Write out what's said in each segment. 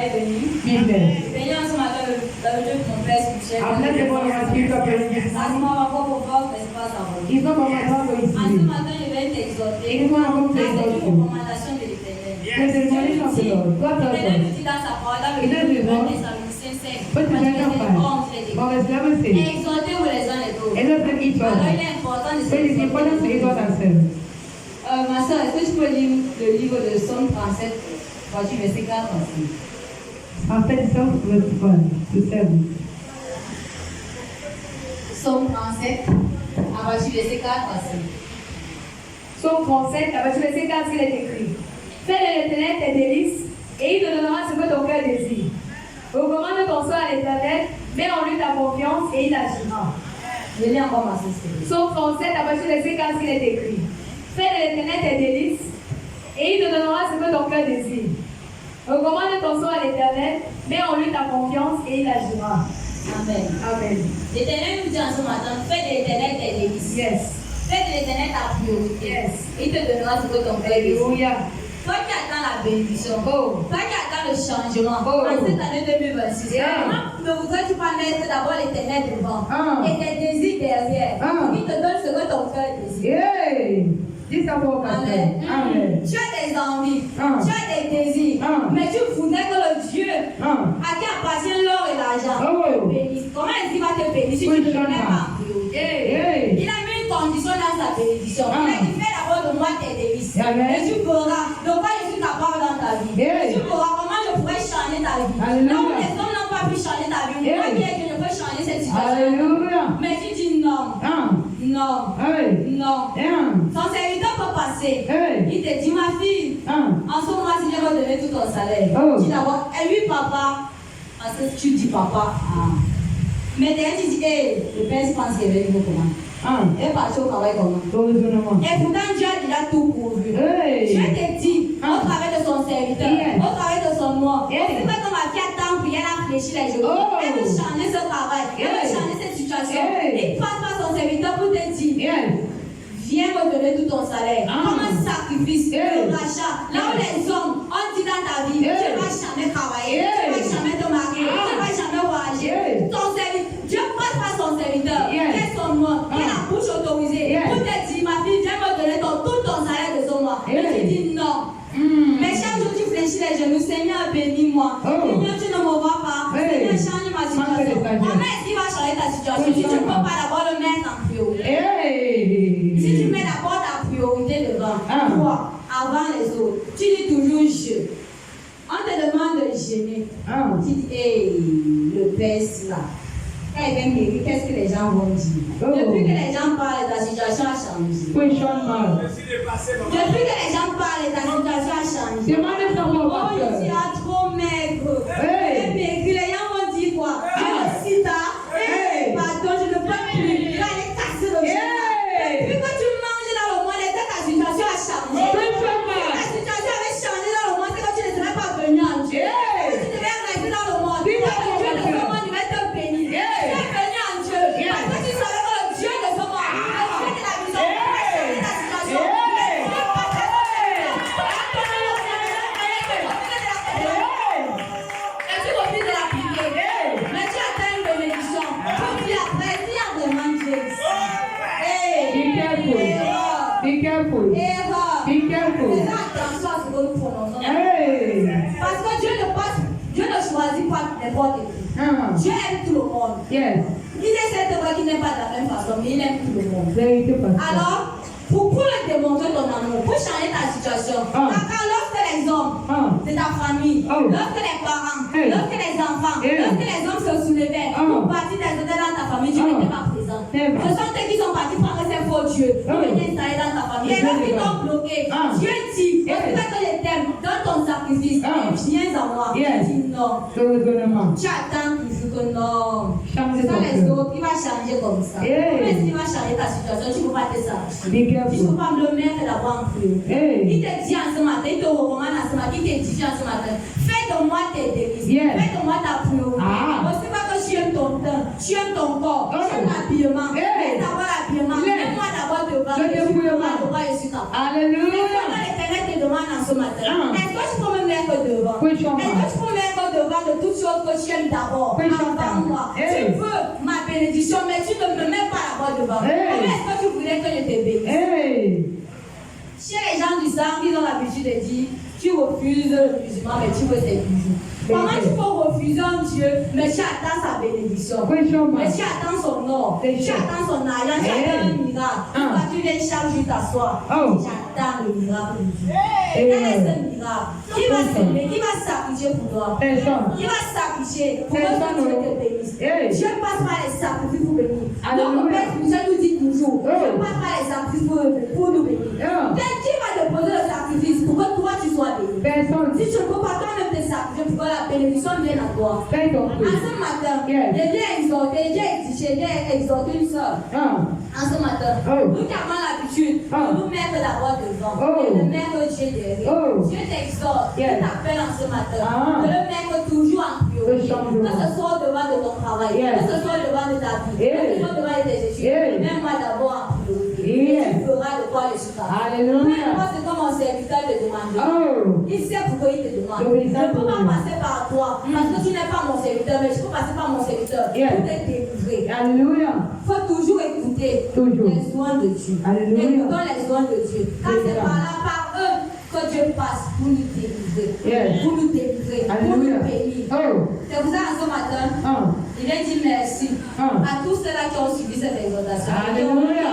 est venu. Seigneur, ce matin, le Dieu de mon Père spirituel. À ce moment, on va pouvoir faire espace à vous. En ce matin, je vais t'exhorter. C'est une recommandation de l'Éternel. L'Éternel nous dit dans sa parole, dans le livre de Thessaloniciens 5, exhortez-vous les uns les autres. Alors, il est important de s'exhorter. Ma soeur, est-ce que tu peux lire le livre de Somme 37, verset 4 aussi? Somme 37, verset 4 aussi. Somme 37, verset 4, il est écrit. Fais de l'Éternel tes délices, et il te donnera ce que ton cœur désire. Recommande ton sort à l'Éternel, mets en lui ta confiance, et il agira. Je lis encore ma soeur. Somme 37, verset 4, il est écrit. Fais de l'Éternel tes délices, et il te donnera ce que ton cœur désire. Recommande ton sort à l'Éternel, mets en lui ta confiance, et il agira. Amen. Amen. L'Éternel nous dit en ce matin, fais de l'Éternel tes délices. Yes. Fais de l'Éternel ta priorité. Yes. Il te donnera ce que ton cœur désire. Alléluia. Toi qui attends la bénédiction, toi qui attends le changement, en cette année 2026, ne voudrais-tu pas mettre d'abord l'Éternel devant et tes désirs derrière, pour qu'il te donne ce que ton cœur désire. Amen. Amen. Tu as des envies, tu as des désirs, mais tu voudrais que le Dieu à qui appartient l'or et l'argent te bénisse. Comment est-ce qu'il va te bénir si tu ne le mets pas en priorité? Il a mis une condition dans sa bénédiction. Il a dit, fais d'abord de moi tes délices. Et tu verras de quoi je suis capable dans ta vie. Et tu verras comment je pourrais changer ta vie. Donc les hommes n'ont pas pu changer ta vie. Moi qui est que je peux changer cette situation. Mais tu dis non. Non. Non. Son serviteur peut passer. Il te dit, ma fille, en ce moment, si je vais donner tout ton salaire, dis d'abord, et oui, papa, parce que tu dis papa. Mais derrière, tu dis, le père, je pense qu'il est venu comment? Et parti au travail comment? Et pourtant, Dieu a déjà tout pourvu. Dieu te dit, au travers de son serviteur, au travers de son nom, c'est pas comme ma fille attend, puis elle a fléchi les genoux. Elle veut changer ce travail, elle veut changer cette situation. Il passe par son serviteur pour te dire, viens me donner tout ton salaire. Comme un sacrifice, le rachat. Là où les hommes ont dit dans ta vie, tu ne vas jamais travailler, tu ne vas jamais te marier, tu ne vas jamais voyager. Ton serviteur, Dieu passe par son serviteur, qui est son nom, qui a la bouche autorisée, pour te dire, ma fille, viens me donner tout ton salaire de ce mois. Et tu dis non. Mais chaque jour tu fléchis les genoux, Seigneur, bénis-moi. Seigneur, tu ne me vois pas. Seigneur, change ma situation. Comment est-ce qu'il va changer ta situation si tu ne peux pas d'abord le mettre en priorité? Si tu mets d'abord ta priorité devant toi, avant les autres, tu dis toujours je. On te demande de gêner. Tu dis, le Père là. Quand il vient guérir, qu'est-ce que les gens vont dire? Depuis que les gens parlent, ta situation a changé. Depuis que les gens parlent, ta situation a changé. Oh, tu as trop maigre. Les gens vont dire quoi? Si t'as, pardon, je ne peux plus. Là, il est cassé le genou. Depuis que tu manges dans le monde, ta situation a changé. Ta situation avait changé dans le monde, c'est que tu ne serais pas venu en Dieu. Tu devais rester dans le monde. Dieu de ce monde, il va te bénir. Tu es venu en Dieu. Parce que tu savais que le Dieu de ce monde, le Dieu de la vision, il va changer ta situation. Et tu refuses de la prière. Mais tu attends une bénédiction. Tu dis après, il y a vraiment Dieu. Erreur. Fais attention à ce que nous prononçons. Parce que Dieu ne choisit pas n'importe qui. Dieu aime tout le monde. Il est certain qu'il n'aime pas de la même façon, mais il aime tout le monde. Alors, pour le démontrer ton amour, pour changer ta situation, lorsque les hommes de ta famille, lorsque les parents, lorsque les enfants, lorsque les hommes se soulevaient pour partir des hôtels dans ta famille, tu n'étais pas présent. Ce sont eux qui sont partis prendre ces faux dieux pour venir installer dans ta famille. Et lorsqu'ils t'ont bloqué, Dieu dit, est-ce que je t'aime, donne ton sacrifice, viens à moi. Tu dis non. Tu attends toujours que non. C'est ça les autres, il va changer comme ça. Mais s'il va changer ta situation, tu ne peux pas te sacrifier. Tu ne peux pas me le mettre d'abord en priorité. Il te dit en ce matin, il te recommande en ce matin, il te dit en ce matin, fais de moi tes délices, fais de moi ta priorité. Ce n'est pas que tu aimes ton teint, tu aimes ton corps, tu aimes l'habillement. Mets d'abord l'habillement, mets-moi d'abord devant, je suis capable. Alléluia. L'Éternel te demande en ce matin, est-ce que tu peux me mettre devant? Est-ce que tu peux me mettre devant? d'abord de toutes choses que tu aimes d'abord. Avant moi. Tu veux ma bénédiction, mais tu ne me mets pas d'abord devant. Comment est-ce que tu voulais que je te bénisse? Chez les gens du sang, ils ont l'habitude de dire, tu refuses le musulman, mais tu veux ses bijoux. Comment tu peux refuser un Dieu, mais tu attends sa bénédiction, mais tu attends son or, tu attends son argent, tu attends un miracle. Quand tu viens chaque jour t'asseoir, j'attends le miracle de Dieu. Quel est ce miracle? Qui va s'aimer? Qui va sacrifier pour toi? Qui va sacrifier pour que Dieu te bénisse? Dieu passe par les sacrifices pour bénir. Donc, Père Michel nous dit toujours, Dieu passe par les sacrifices pour nous bénir. Qui va déposer le sacrifice pour que toi tu sois béni? Si tu ne peux pas toi-même te sacrifier pour que la bénédiction vienne à toi. À ce matin, j'ai exhorté une soeur. En ce matin, nous qui avons l'habitude de nous mettre d'abord devant et de mettre Dieu derrière. Dieu t'exhorte, il t'appelle en ce matin de le mettre toujours en priorité. Que ce soit devant de ton travail, que ce soit devant de ta vie, que ce soit devant de tes études. Mets-moi d'abord en priorité. Tu feras de quoi le super. Peu importe ce que mon serviteur te demande. Il sait pourquoi il te demande. Je ne peux pas passer par toi parce que tu n'es pas mon serviteur, mais je peux passer par mon serviteur pour te délivrer. Alléluia. Il faut toujours écouter les soins de Dieu. Écoutons les soins de Dieu. Car c'est par là, par eux, que Dieu passe pour nous délivrer. Pour nous délivrer. Pour nous bénir. C'est pour ça, ce matin, il a dit merci à tous ceux-là qui ont suivi cette exhortation. Alléluia.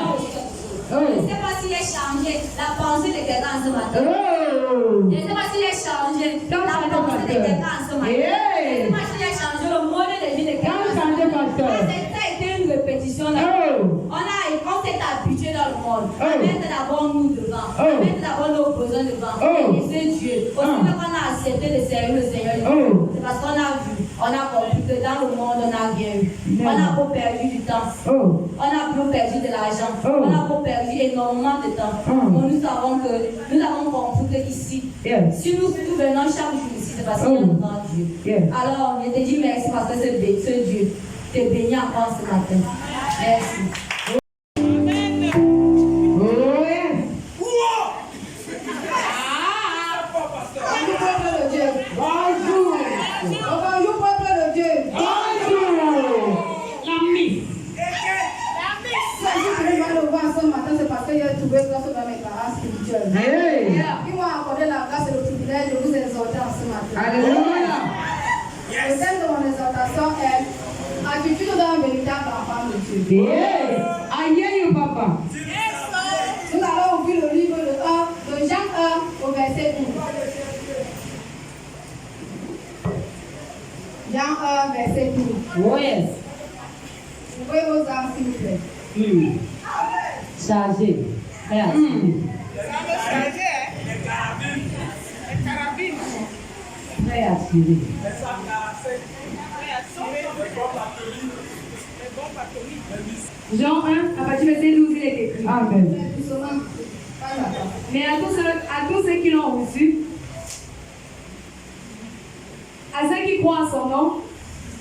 Je ne sais pas s'il a changé la pensée de quelqu'un ce matin. Je ne sais pas s'il a changé la pensée de quelqu'un ce matin. Je ne sais pas s'il a changé le mode de vie de quelqu'un ce matin. Ça a été une répétition. On s'est habitué dans le monde à mettre d'abord nous devant, à mettre d'abord nos besoins devant, et laisser Dieu. Aussi qu'on a accepté de servir le Seigneur, c'est parce qu'on a vu, on a compris que dans le monde on n'a rien eu. On a beau perdu du temps, on a beau perdu de l'argent, on a beau perdu énormément de temps. Mais nous savons que nous avons compris qu'ici, si nous venons chaque jour ici, c'est parce qu'il y a un grand Dieu. Alors, je te dis merci parce que ce Dieu te bénit encore ce matin. Merci. Qui m'ont accordé la grâce et le privilège de vous exhorter en ce matin. Alléluia. Le thème de mon exhortation est attitude d'un véritable enfant de Dieu. Aïe, papa. Nous allons ouvrir le livre de Jean 1 au verset 12. Jean 1, verset 12. Oui. Ouvrez vos âmes, s'il vous plaît. Chargé. Très assuré. Jean 1, à partir du verset 12, il est écrit. Amen. Mais à tous ceux qui l'ont reçu, à ceux qui croient en son nom,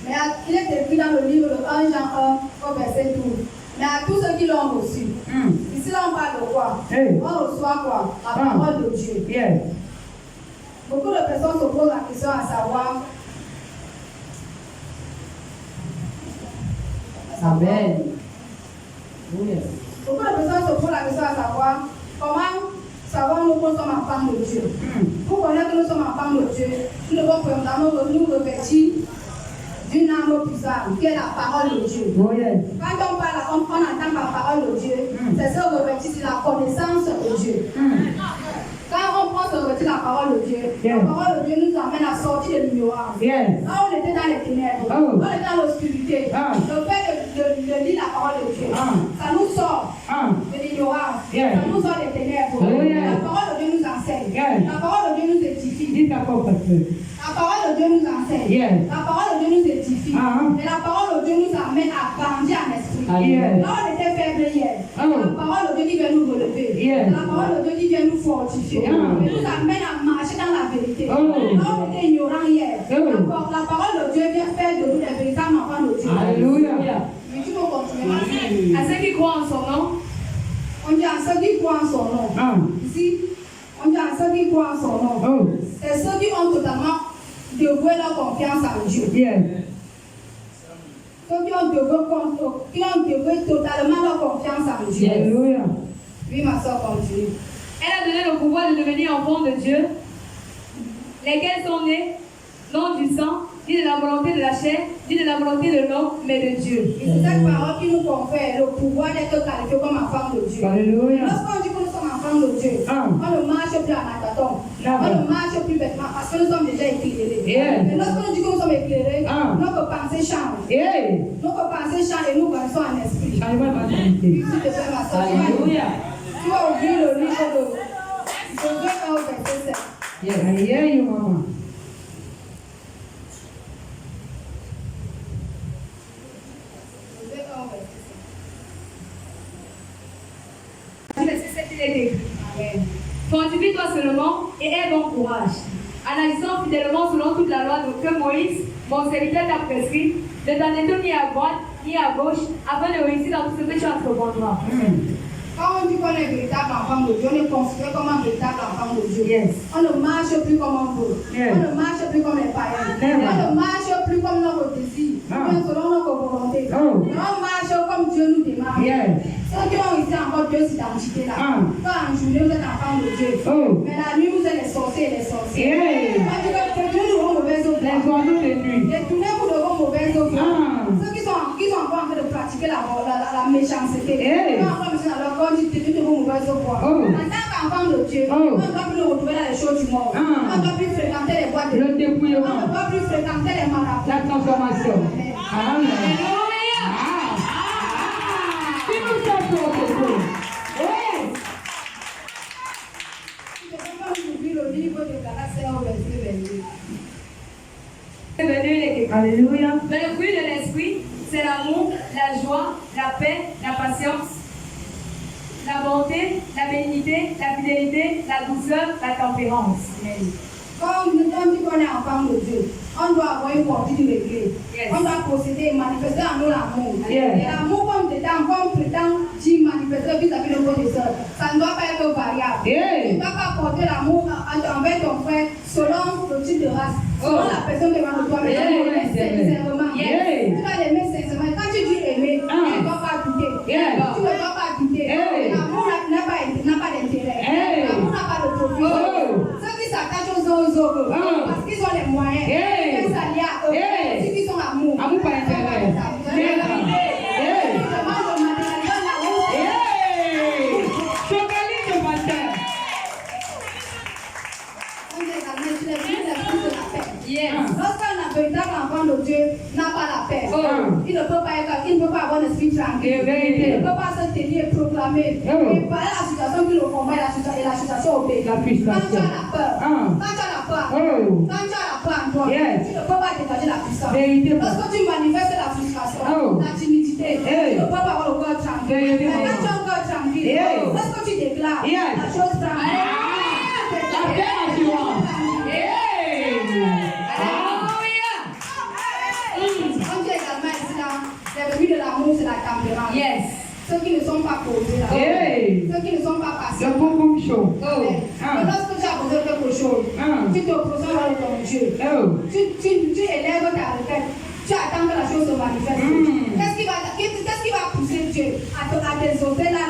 mais il est écrit dans le livre de 1 Jean 1 au verset 12. Mais à tous ceux qui l'ont reçu, ici là on parle de quoi? On reçoit quoi? La parole de Dieu. Beaucoup de personnes se posent la question à savoir. Amen. Beaucoup de personnes se posent la question à savoir comment savons-nous que nous sommes enfants de Dieu. Pour connaître que nous sommes enfants de Dieu, nous devons premièrement nous revêtir d'une âme puissante, qui est la parole de Dieu. Quand on parle, on entend la parole de Dieu, c'est se revêtir sur la connaissance de Dieu. Quand on prend se revêtir la parole de Dieu, la parole de Dieu nous amène à sortir de l'ignorance. Là, on était dans les ténèbres, on était dans l'obscurité. Le fait de lire la parole de Dieu, ça nous sort de l'ignorance, ça nous sort des ténèbres. La parole de Dieu nous enseigne, la parole de Dieu nous édifie. La parole de Dieu nous enseigne. La parole de Dieu nous édifie. Et la parole de Dieu nous amène à grandir en esprit. Là, on était faible hier. La parole de Dieu qui vient nous relever. La parole de Dieu qui vient nous fortifier. Et nous amène à marcher dans la vérité. Là, on était ignorant hier. La parole de Dieu vient faire de nous des véritables enfants de Dieu. Alléluia. Mais tu peux continuer. à ceux qui croient en son nom, On dit à ceux qui croient en son nom. Ici, on dit à ceux qui croient en son nom. C'est ceux qui ont totalement dévoué leur confiance en Dieu. Yes. Ceux qui ont dévoué totalement leur confiance en Dieu. Alléluia. Oui, ma soeur, continue. Elle a donné le pouvoir de devenir enfant de Dieu, lesquels sont nés non du sang, ni de la volonté de la chair, ni de la volonté de l'homme, mais de Dieu. Et c'est cette parole qui nous confère le pouvoir d'être qualifié comme enfant de Dieu. Alléluia. Lorsqu'on dit que nous sommes enfants de Dieu, on ne marche plus à Nataton, on ne marche plus bêtement parce que nous sommes déjà éclairés. Mais lorsqu'on dit que nous sommes éclairés, notre pensée change. Notre pensée change et nous grandissons en esprit. Alléluia. Tu vas ouvrir le livre de 2 au verset 7. Yes, I hear you, Mama. Verset 7, il est écrit. Fortifie-toi seulement et aie bon courage, en agissant fidèlement selon toute la loi que Moïse, mon serviteur, t'a prescrit, ne t'en détourne ni à droite ni à gauche, afin de réussir dans tout ce que tu entreprendras. Quand on dit qu'on est véritable enfant de Dieu, on est considéré comme un véritable enfant de Dieu. Yes. On ne marche plus comme on veut. Yes. On ne marche plus comme les païens. On ne marche plus comme notre désir, mais selon notre volonté. Mais on marche comme Dieu nous demande. Yes. Ceux qui ont ici encore deux identités là. Quand en journée vous êtes enfant de Dieu, mais la nuit vous êtes les sorciers et les sorciers. On dit que détournez vos mauvaises œuvres. Détournez-vous de vos mauvaises œuvres. Ceux qui sont encore en train de pratiquer la méchanceté. On dit détournez vos mauvaises œuvres. En tant qu'enfant de Dieu, on ne doit plus nous retrouver dans les choses du monde. On ne doit plus fréquenter les boîtes de nuit. On ne doit plus fréquenter les marabouts. La transformation. Amen. Alléluia. Mais le fruit de l'esprit, c'est l'amour, la joie, la paix, la patience, la bonté, la bénignité, la fidélité, la douceur, la tempérance. Quand on dit qu'on est enfant de Dieu, on doit avoir une conduite réglée. Yes. On doit posséder et manifester en nous l'amour. Yes. Et l'amour qu'on prétend manifester vis-à-vis de votre soeur, ça ne doit pas être variable. Yes. Tu ne dois pas porter l'amour envers ton frère selon le type de race, selon la personne devant toi. Mais tu dois l'aimer sincèrement. Tu dois l'aimer sincèrement. Quand tu dis aimer, tu ne dois pas douter. Tu ne dois pas douter. L'amour n'a pas d'intérêt. L'amour n'a pas de profit. Ceux qui s'attachent aux autres, parce qu'ils ont les moyens, ils s'allient à eux. Ceux qui sont l'amour. Amour par intérêt. Lorsqu'un véritable enfant de Dieu n'a pas la paix, il ne peut pas avoir un esprit tranquille. Il ne peut pas se tenir et proclamer et parler de la situation qui le combat et la situation au pays. Quand tu as la peur, quand tu as la peur en toi, tu ne peux pas dégager la puissance. Lorsque tu manifestes la frustration, la timidité, tu ne peux pas avoir le cœur tranquille. Mais quand tu as un cœur tranquille, lorsque tu déclares, la chose tranquille. La paix assurante. Les fruits de l'amour, c'est la tempérance. Yes. Ceux qui ne sont pas posés, ceux qui ne sont pas patients. Le bon chaud. Mais lorsque tu as besoin de quelque chose, tu te présentes dans ton Dieu. Tu élèves ta requête. Tu attends que la chose se manifeste. Qu'est-ce qui va pousser Dieu à t'exaucer là?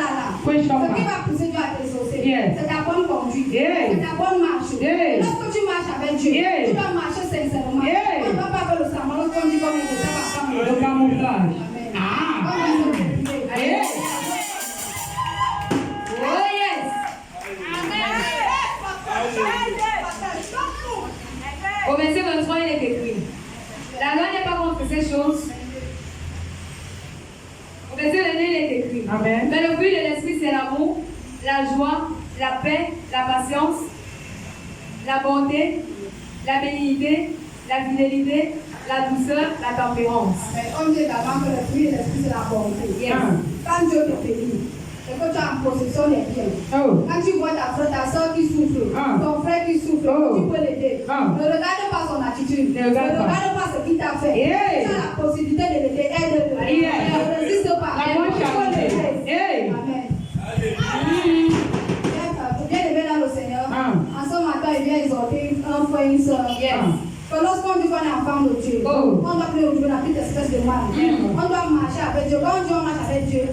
Ce qui va pousser Dieu à t'exaucer, c'est ta bonne conduite, c'est ta bonne marche. Lorsque tu marches avec Dieu, tu dois marcher sincèrement. On ne doit pas faire le semblant lorsqu'on dit qu'on est de ta femme. Le camouflage. Au verset 23, il est écrit: la loi n'est pas contre ces choses. Au verset 22, il est écrit: Amen. mais le fruit de l'esprit, c'est l'amour, la joie, la paix, la patience, la bonté, la bénignité, la fidélité, la douceur, la tempérance. Mais on dit également que le fruit de l'esprit, c'est la bonté. Quand Dieu te bénit, et que tu as en possession des biens, quand tu vois ta soeur qui souffre, ton frère qui souffre, tu peux l'aider. Ne regarde pas son attitude, ne regarde pas ce qu'il t'a fait. Tu as la possibilité de l'aider, aide-le. Ne résiste pas. La bonne charité. Amen. Bien aimé dans le Seigneur, en ce matin, il vient exhorter un frère et une soeur. que lorsqu'on dit qu'on est enfant de Dieu, on doit prier au Dieu dans toute espèce de mal. On doit marcher avec Dieu. Quand on dit on marche avec Dieu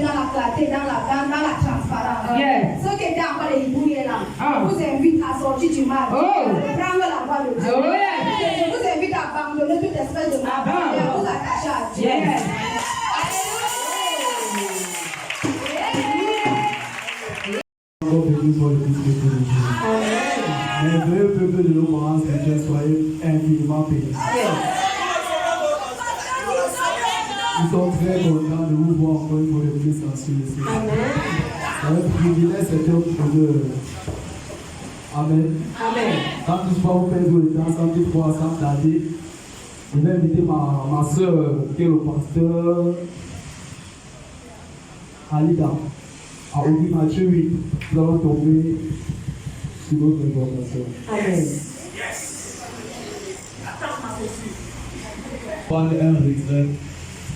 dans la clarté, dans la transparence. Ceux qui étaient encore les hibouillés là, je vous invite à sortir du mal, prendre la voie de Dieu. Je vous invite à abandonner toute espèce de mal et à vous attacher à Dieu. Béni soit le Fils de Dieu. Merveilleux peuple de nos parents, Dieu, soyez infiniment bénis. Nous sommes très contents de vous voir encore une fois de plus en ce lieu. C'est un privilège, c'est un honneur. Amen. Quand tout va vous perdre le temps, sans toutefois, sans tarder, je vais inviter ma soeur, qui est le pasteur Alida. À ouvrir Matthieu 8, nous allons tomber sur notre information. Amen. Prendre un retrait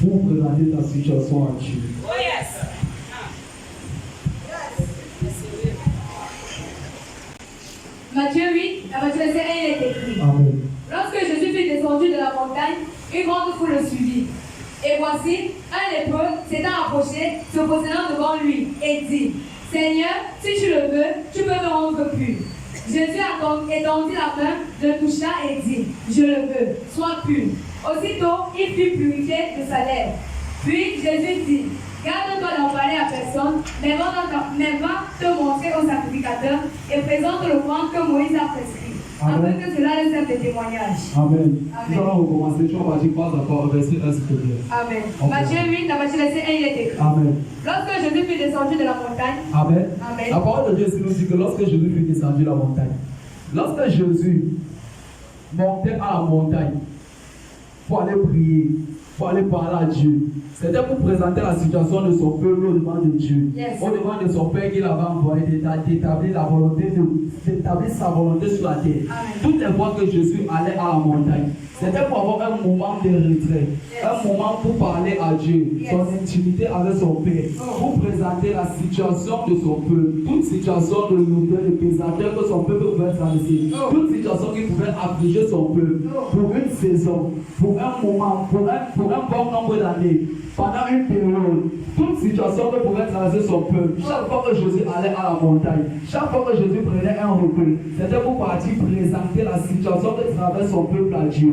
pour présenter ta situation à Dieu. Matthieu 8, à Matthieu 1, il est écrit. Amen. Lorsque Jésus fut descendu de la montagne, une grande foule le suivit. Et voici, un lépreux s'étant approché, se positionnant devant lui, et dit, Seigneur, si tu le veux, tu peux me rendre pur. Jésus étendit la main, le toucha et dit, je le veux, sois pur. Aussitôt, il fut purifié de sa lèvre. Puis Jésus dit, garde-toi d'en parler à personne, mais va te montrer au sacrificateur et présente l'offrande que Moïse a prescrit. Afin que cela laisse un témoignage. Amen. Nous allons recommencer. Tu vas dire pas encore verset 1 s'il te plaît. Amen. Matthieu 8, à Matthieu 1, il est écrit. Amen. Lorsque Jésus fut descendu de la montagne. Amen. Amen. La parole de Dieu nous dit que lorsque Jésus fut descendu de la montagne, lorsque Jésus montait à la montagne pour aller prier, pour aller parler à Dieu, c'était pour présenter la situation de son peuple au devant de Dieu, au devant de son Père qu'il avait envoyé d'établir sa volonté sur la terre. Toutes les fois que Jésus allait à la montagne, c'était pour avoir un moment de retrait, un moment pour parler à Dieu, son intimité avec son Père, pour présenter la situation de son peuple, toute situation de lourdeur, de pesanteur que son peuple pouvait traverser, toute situation qui pouvait affliger son peuple, pour une saison, pour un moment, pour un bon nombre d'années, pendant une période, toute situation que pouvait traverser son peuple, chaque fois que Jésus allait à la montagne, chaque fois que Jésus prenait un recul, c'était pour partir présenter la situation que traverse son peuple à Dieu.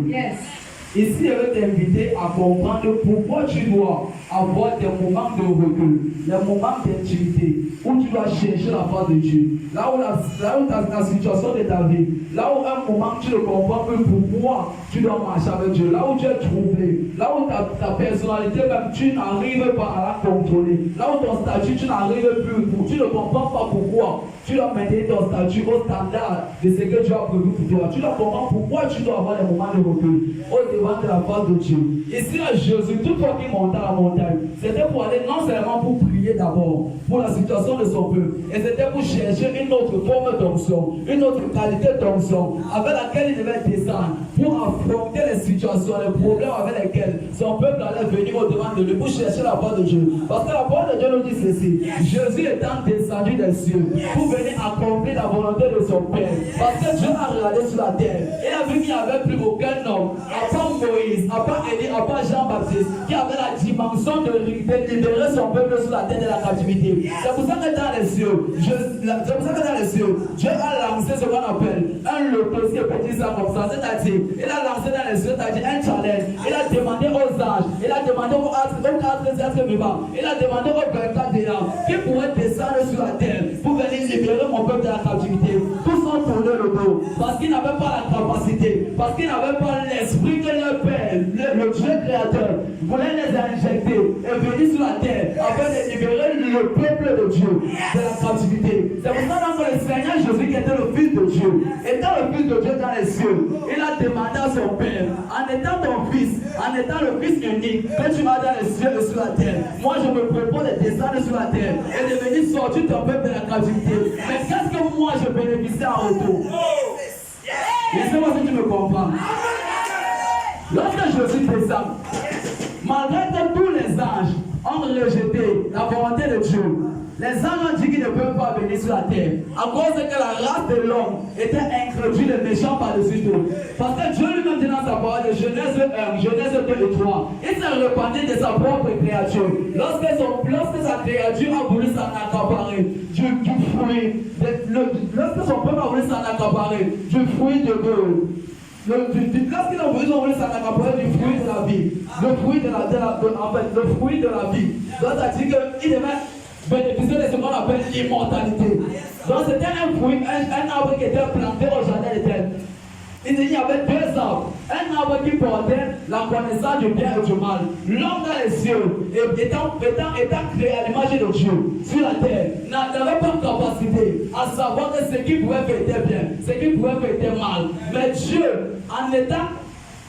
Ici, je vais t'inviter à comprendre pourquoi tu dois avoir des moments de recul, des moments d'intimité, où tu dois chercher la face de Dieu. Là où la situation de ta vie, là où un moment tu ne comprends plus pourquoi tu dois marcher avec Dieu, là où tu es troublé, là où ta personnalité même tu n'arrives pas à la contrôler, là où ton statut tu n'arrives plus, tu ne comprends pas pourquoi tu dois maintenir ton statut au standard de ce que tu as prévu pour toi. Tu dois comprendre pourquoi tu dois avoir des moments de recul au devant de la face de Dieu. Ici là, Jésus, toute fois qu'il montait à la montagne, c'était pour aller non seulement pour prier d'abord pour la situation de son peuple, et c'était pour chercher une autre forme d'onction, une autre qualité d'onction avec laquelle il devait descendre pour affronter les situations, les problèmes avec lesquels son peuple allait venir au devant de lui pour chercher la face de Dieu. Parce que la parole de Dieu nous dit ceci: Jésus étant descendu des cieux pour venir accomplir la volonté de son Père. Parce que Dieu a regardé sur la terre, il a vu qu'il n'y avait plus aucun homme, à part Moïse, à part Élie, à part Jean-Baptiste, qui avait la dimension de libérer son peuple sur la terre de la captivité. C'est pour ça que dans les cieux, Dieu a lancé ce qu'on appelle un loto, si on peut dire ça comme ça, c'est-à-dire, il a lancé dans les cieux, c'est-à-dire un challenge. Il a demandé aux anges, il a demandé aux êtres vivants, il a demandé aux 24 géants qui pourraient descendre sur la terre pour venir libérer mon peuple de la captivité. Tous ont tourné le dos parce qu'ils n'avaient pas la capacité, parce qu'ils n'avaient pas l'esprit que leur Père, le Dieu créateur, voulait les injecter et venir sur la terre afin de libérer le peuple de Dieu de la captivité. C'est pour ça que le Seigneur Jésus, qui était le Fils de Dieu, étant le Fils de Dieu dans les cieux, il a demandé à son Père, en étant ton Fils, en étant le Fils unique, que tu vas dans les cieux et sur la terre. Moi, je me propose de descendre sur la terre et de venir sortir ton peuple de la captivité. Mais qu'est-ce que moi je bénéficie en retour? Laissez-moi si tu me comprends. Lorsque Jésus descend, malgré que tous les anges ont rejeté la volonté de Dieu, Les anges ont dit qu'ils ne peuvent pas venir sur la terre à cause que la race de l'homme était introduite les méchants par-dessus tout. Parce que Dieu lui-même dit dans sa parole de Genèse 1, Genèse 2 et 3, il s'est repenti de sa propre créature. Lorsque sa créature a voulu s'en accaparer du fruit, lorsque son peuple a voulu s'en accaparer du fruit de Dieu, lorsqu'ils ont voulu s'en accaparer du fruit de la vie, le fruit de la vie, donc ça dit qu'il devait bénéficier de ce qu'on appelle l'immortalité. Donc c'était un fruit, un arbre qui était planté au jardin d'Éden. Il y avait deux arbres. Un arbre qui portait la connaissance du bien et du mal. L'homme dans les cieux, étant créé à l'image de Dieu sur la terre, n'avait pas de capacité à savoir que ce qui pouvait faire bien, ce qui pouvait faire mal. Mais Dieu, en étant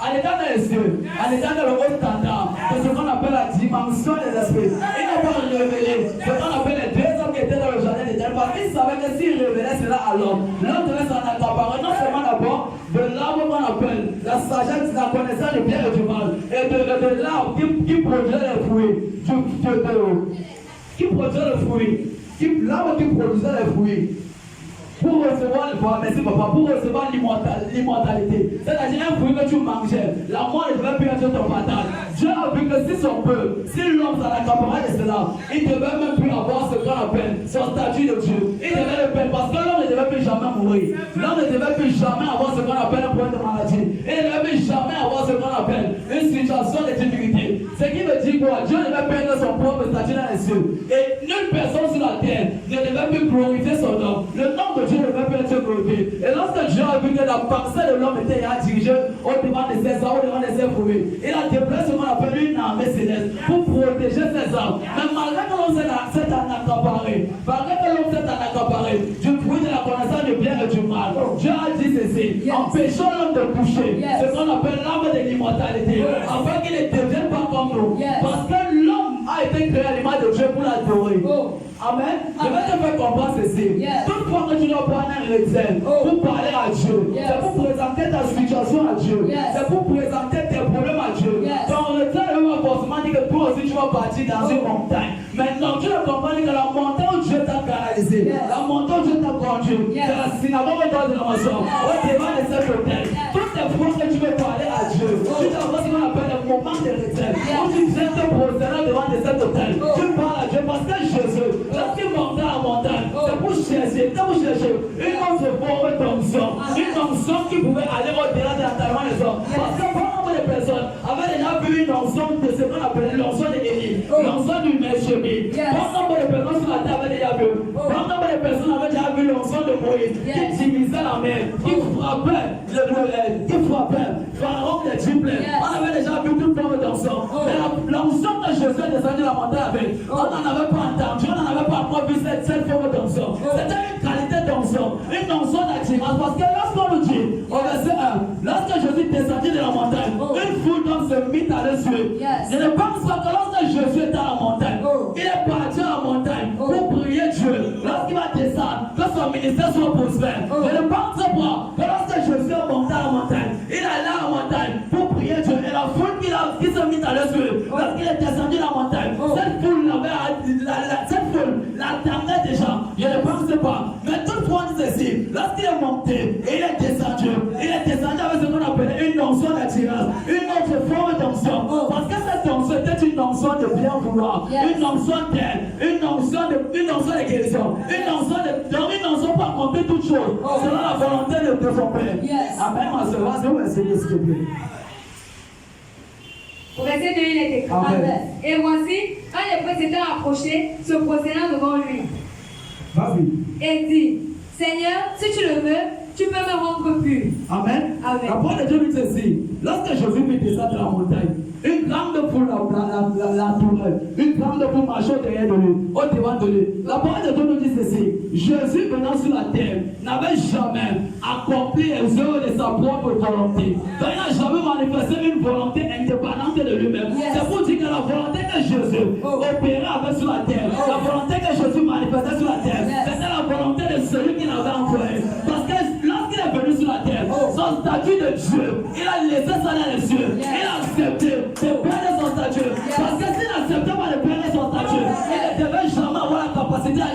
dans les cieux, en étant dans le haut standard, c'est ce qu'on appelle la dimension des esprits. Il n'a pas révélé ce qu'on appelle les deux hommes qui étaient dans le jardin d'Éden, parce qu'il savait que s'il révélait cela à l'homme devait s'en accaparer non seulement d'abord de l'arbre qu'on appelle la sagesse, la connaissance du bien et du mal, et de l'arbre qui produisait les fruits, l'arbre qui produisait les fruits. Pour recevoir l'immortalité. C'est-à-dire un fruit que tu mangeais, la mort ne devait plus être ton partage. Dieu a vu que si l'homme s'en accaparait de cela, il ne devait même plus avoir ce qu'on appelle son statut de Dieu. Il devait le perdre parce que l'homme ne devait plus jamais mourir. L'homme ne devait plus jamais avoir ce qu'on appelle un problème de maladie. Il ne devait plus jamais avoir ce qu'on appelle une situation de divinité. Ce qui veut dire quoi? Dieu devait perdre son propre statut dans les cieux. Et nulle personne sur la terre ne devait plus glorifier son nom. Le nom de Dieu ne devait plus être glorifié. Et lorsque Dieu a vu que la pensée de l'homme était dirigée au devant de ses âmes, au devant de ses fruits, il a déplacé ce qu'on appelle une armée céleste pour protéger ses âmes. Mais malgré que l'homme s'est en accaparé, du fruit de la connaissance du bien et du mal, Dieu a dit ceci, empêchons l'homme de toucher ce qu'on appelle l'arbre de l'immortalité, afin qu'il ne devienne pas comme nous. Parce que l'homme a été créé à l'image de Dieu pour l'adorer. Amen. Je vais te faire comprendre ceci. Toute fois que tu dois prendre un rituel pour parler à Dieu, c'est pour présenter ta situation à Dieu, c'est pour présenter tes problèmes à Dieu. Ton rituel va forcément dire que toi aussi tu vas partir dans une montagne. Maintenant, tu dois comprendre que la montagne où Dieu t'a canalisé, la montagne où Dieu t'a conduit, c'est la synagogue de la maison, au devant de cet hôtel. Toutes les fois que tu veux parler à Dieu, tu dois avoir ce qu'on appelle le moment de rituel. Où tu viens te poser devant de cet hôtel, tu parles à Dieu parce que Jésus, lorsqu'il montait à la montagne, c'est pour chercher une autre forme d'onction, une onction qui pouvait aller au-delà de l'enterrement des hommes. Parce que bon nombre de personnes avaient déjà vu une onction de ce qu'on appelle l'onction de Élie, l'onction du Méchemi. Bon nombre de personnes sur la terre avaient déjà vu. Bon nombre de personnes avaient déjà vu l'onction de Moïse qui divisait la mer, qui frappait Pharaon de Dieu. On avait déjà vu toute forme d'onction. Mais l'onction que Jésus est descendu la montagne avec, on n'en avait pas entendu, on n'en avait pas encore vu cette forme d'onction. C'était une qualité d'onction, une onction d'attirance. Parce que lorsqu'on nous dit, au verset 1, lorsque Jésus descendit de la montagne, une foule d'hommes se mit à le suivre. Je ne pense pas que lorsque Jésus était à la montagne, il est parti à la montagne pour prier Dieu. Lorsqu'il va descendre, que son ministère soit prospère. Je ne pense pas que lorsque Jésus est monté à la montagne, il est allé à la montagne pour prier Dieu. Et la foule qui se mit à le suivre, lorsqu'il est descendu de la montagne, cette foule l'attendait déjà. Je ne pense pas. Mais toutefois, ceci, lorsqu'il est monté et il est descendu avec ce qu'on appelle une onction d'attirance, une autre forme d'onction. Parce que cette onction était une onction de bien vouloir, une onction d'aide, une onction de guérison, une onction pour accomplir toutes choses selon la volonté de son Père. Amen, ma soeur, vas-y, s'il te plaît. Au verset 2, il est écrit. Et voici, un des prêtres s'était approché, se prosternant devant lui. Vas-y. Et dit, Seigneur, si tu le veux, tu peux me rendre pur. Amen. Amen. La parole de Dieu nous dit ceci. Lorsque Jésus vit descendre de la montagne, une grande foule l'entourait. Une grande foule marchait derrière de lui, au devant de lui. La parole de Dieu nous dit ceci. Jésus venant sur la terre n'avait jamais accompli les œuvres de sa propre volonté. Donc il n'a jamais manifesté une volonté indépendante de lui-même. C'est pour dire que la volonté que Jésus opérait avec sur la terre, la volonté que Jésus manifestait sur la terre, c'était la volonté de celui qui l'avait envoyé. Parce que lorsqu'il est venu sur la terre, son statut de Dieu, il a laissé ça dans les cieux. Il a accepté de perdre son statut. Parce que s'il n'acceptait pas de perdre son statut, il ne devait jamais avoir la capacité à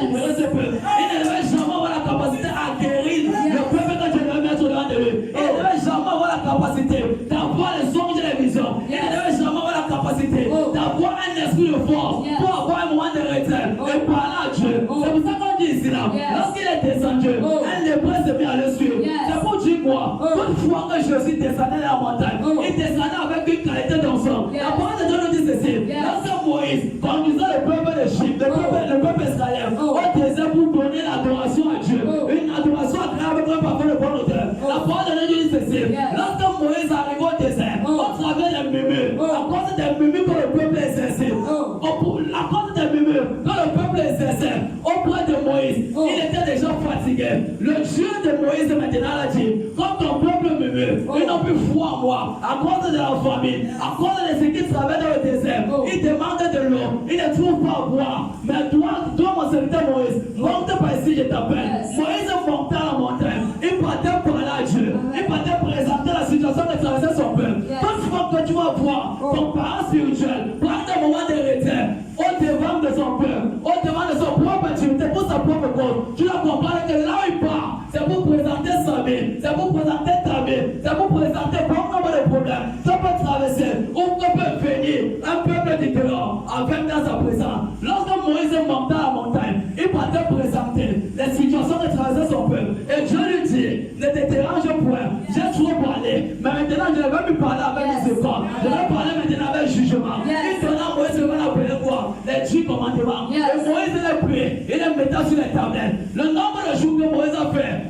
Dieu, un lépreux se met à le suivre. C'est pour dire quoi? Toutefois que Jésus descendait dans la montagne, il descendait avec une qualité d'ensemble. La parole de Dieu nous dit ceci. Lorsque Moïse conduisait le peuple d'Égypte, le peuple israélien, au désert pour donner l'adoration à Dieu, une adoration agréable comme parfois le bon odeur. La parole de Dieu dit ceci. Lorsque Moïse arrive au désert, au travers des murmures, à cause des murmures que le peuple exerçait, à cause des murmures que le peuple exerçait auprès de Moïse, il était déjà fatigué. Le Dieu de Moïse maintenant a dit, comme ton peuple murmure, ils n'ont plus foi en moi, à cause de la famine, à cause de ce qu'ils travaillent dans le désert, ils demandent de l'eau, ils ne trouvent pas à boire. Mais toi mon serviteur Moïse, monte par ici, je t'appelle. Moïse montait à la montagne, il partait parler à Dieu, il partait présenter la situation de traverser son peuple. Toutefois que tu vas voir ton parent spirituel prendre un moment de retrait au devant de son peuple, au devant de son propre activité, pour sa propre cause, tu dois comprendre que là où il part, c'est pour présenter sa vie, c'est pour présenter ta vie, c'est pour présenter bon nombre de problèmes. Tu peux traverser, ou tu peux venir, un peuple différent, avec dans sa présence. Lorsque Moïse montait à la montagne, il partait présenter les situations de traverser son peuple. Et Dieu lui dit, ne te dérange point, j'ai trop parlé, mais maintenant je ne vais plus parler avec les efforts, je vais parler maintenant avec jugement. Il donna à Moïse ce qu'on appelle quoi? Les 10 commandements. Et Moïse l'a pris, il les mettait sur les tablettes. Le nombre de jours que Moïse a fait,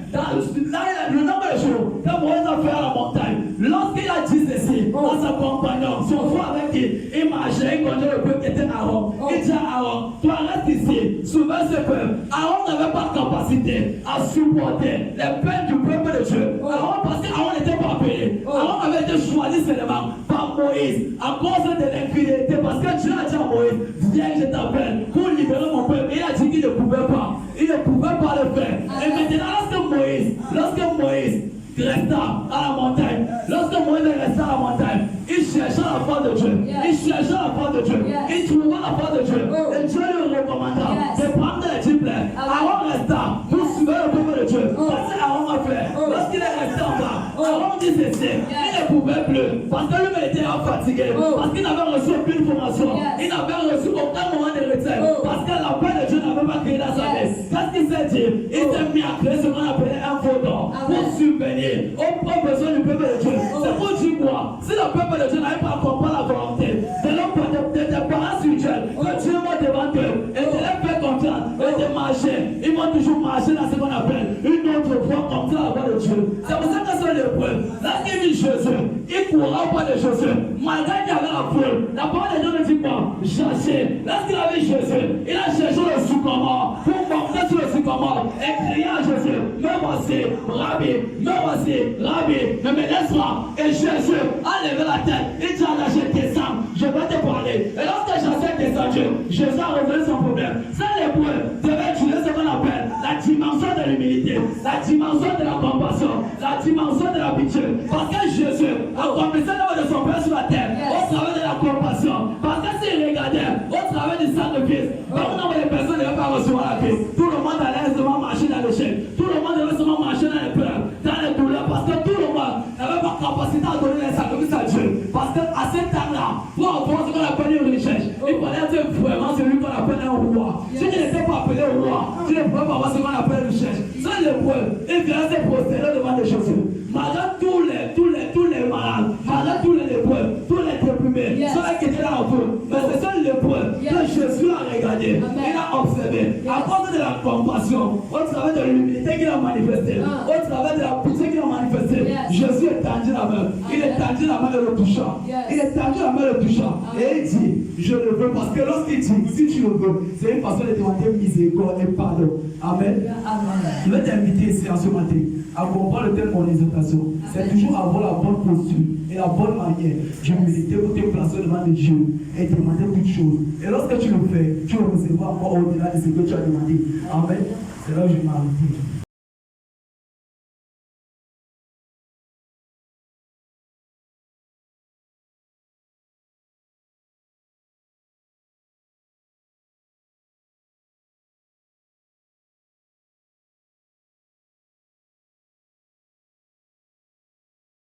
le nombre de jours que Moïse a fait à la montagne, lorsqu'il a dit ceci à sa compagnon, son frère avec qui il marchait, il connaissait le peuple qui était Aaron. Il dit à Aaron, toi reste ici, souverain ce peuple. Aaron n'avait pas de capacité à supporter les peines du peuple de Dieu. Aaron, parce qu'Aaron n'était pas appelé. Aaron avait été choisi seulement par Moïse à cause de l'infidélité. Parce que Dieu a dit à Moïse, viens, je t'appelle pour libérer mon peuple. Il a dit qu'il ne pouvait pas. Il ne pouvait pas le faire. Et maintenant, lorsque Moïse resta à la montagne, lorsque Moïse resta à la montagne, il chercha la part de Dieu. Il chercha la part de Dieu. Il trouva la part de Dieu. Et Dieu lui recommanda de prendre les diplômes. Aaron resta pour suivre le peuple de Dieu. Qu'est-ce qu'Aaron a fait? Lorsqu'il est resté en bas, Aaron dit ceci. Il ne pouvait plus. Parce que lui était fatigué. Parce qu'il n'avait reçu aucune formation. Il n'avait reçu aucun moment de retraite. Parce que la paix de Dieu n'avait pas créé dans sa vie. Qu'est-ce qu'il s'est dit? Il s'est mis à créer ce qu'on appelait un faux don pour subvenir aux besoins du peuple de Dieu. C'est pour dire quoi? Si le peuple de Dieu n'arrive pas à comprendre la volonté de l'homme de tes parents spirituels, que Dieu va devant eux et de les faire confiance et de marcher, ils vont toujours marcher dans ce qu'on appelle une autre voie comme ça la voie de Dieu. C'est pour ça que c'est l'épreuve. Lorsqu'il vit Jésus, il courra au pas de Jésus. Malgré qu'il y avait la foule, la parole de Dieu ne dit pas chercher. Lorsqu'il a vu Jésus, il a cherché le sycomore pour monter sur le sycomore et crier à Jésus, me voici, Rabbi, me voici, Rabbi, ne me laisse pas. Et Jésus a levé la tête, il dit à la je descends, je vais te parler. Et lorsque Jésus est descendu, Jésus a résolu son problème. C'est l'épreuve devait utiliser ce qu'on appelle la dimension de l'humilité, la dimension de la compassion, la dimension de la pitié. Parce que Jésus accomplissait l'œuvre de son Père sur la terre au travers de la compassion. Parce que s'il regardait au travers du sacrifice, bon nombre de personnes ne devaient pas recevoir la vie. Tout le monde allait seulement marcher dans l'échec. Tout le monde devait seulement marcher dans les peurs, dans les douleurs. Parce que tout le monde n'avait pas capacité à donner les sacrifices à Dieu. Parce qu'à ce temps-là, pour avoir ce qu'on appelle une richesse, il fallait être vraiment celui qu'on appelle un roi. Si tu n'étais pas appelé roi, tu ne pouvais pas avoir ce qu'on appelle une richesse. C'est l'épreuve. Il vient se prosterner devant de Jésus. Malgré tous les malades, malgré tous les lépreux, tous les déprimés, ceux qui étaient là autour. Mais c'est seul l'épreuve que Jésus a regardé. Il a observé. À cause de la compassion, au travers de l'humilité qu'il a manifestée, au travers de la pitié qu'il a manifestée, Jésus est tendu la main. Il est tendu la main et le touchant. Il est tendu la main et le touchant. Et il dit, je le veux. Parce que lorsqu'il dit, si tu le veux, c'est une façon de demander miséricorde et pardon. Amen. Je vais t'inviter ici en ce matin à comprendre le thème de mon exhortation. C'est toujours avoir la bonne posture et la bonne manière d'humilité pour te placer devant Dieu et demander toutes choses. Et lorsque tu le fais, tu recevras encore au-delà de ce que tu as demandé. Amen. C'est là où je m'arrête.